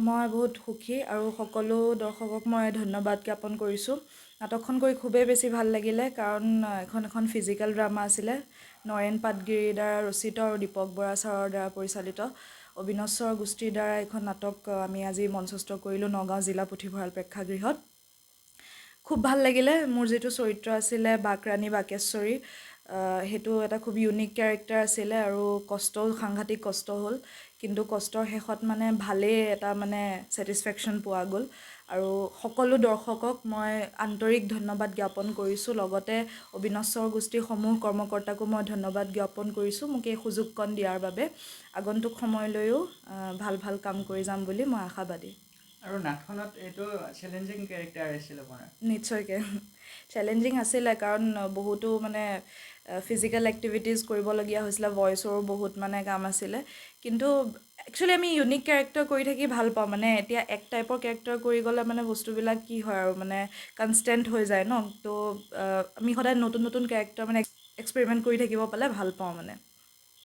মই বহুত সুখী আৰু সকলো দৰ্শকক মই ধন্যবাদ জ্ঞাপন কৰিছোঁ। নাটকখন কৰি খুবেই বেছি ভাল লাগিলে, কাৰণ এখন ফিজিকেল ড্ৰামা আছিলে, নৰেন পাটগিৰিৰ দ্বাৰা ৰচিত আৰু দীপক বৰা ছাৰৰ দ্বাৰা পৰিচালিত। অবিনশ্বৰ গোষ্ঠীৰ দ্বাৰা এখন নাটক আমি আজি মঞ্চস্থ কৰিলোঁ নগাঁও জিলা পুথিভঁৰাল প্ৰেক্ষাগৃহত। খুব ভাল লাগিলে। মোৰ যিটো চৰিত্ৰ আছিলে বাকৰাণী বাকেশ্বৰী, সেইটো এটা খুব ইউনিক কেৰেক্টাৰ আছিলে আৰু সাংঘাতিক কষ্ট হ'ল, কিন্তু কষ্টৰ শেষত মানে ভালেই এটা মানে ছেটিছফেকশ্যন পোৱা গ'ল। আৰু সকলো দৰ্শকক মই আন্তৰিক ধন্যবাদ জ্ঞাপন কৰিছোঁ। লগতে অবিনশ্বৰ গোষ্ঠীৰ সমূহ কৰ্মকৰ্তাকো মই ধন্যবাদ জ্ঞাপন কৰিছোঁ মোক এই সুযোগকণ দিয়াৰ বাবে। আগন্তুক সময়লৈও ভাল ভাল কাম কৰি যাম বুলি মই আশাবাদী। আৰু নাটখনত এইটো চেলেঞ্জিং কেৰেক্টাৰ আছিল আপোনাৰ। নিশ্চয়কৈ চেলেঞ্জিং আছিলে, কাৰণ বহুতো মানে ফিজিকেল এক্টিভিটিজ কৰিবলগীয়া হৈছিলে, ভইচৰো বহুত মানে কাম আছিলে। কিন্তু একচুৱেলি আমি ইউনিক কেৰেক্টাৰ কৰি থাকি ভাল পাওঁ। মানে এতিয়া এক টাইপৰ কেৰেক্টাৰ কৰি গ'লে মানে বস্তুবিলাক কি হয় আৰু মানে কনষ্টেণ্ট হৈ যায় ন। তো আমি সদায় নতুন নতুন কেৰেক্টাৰ মানে এক্সপেৰিমেণ্ট কৰি থাকিব পালে ভাল পাওঁ মানে।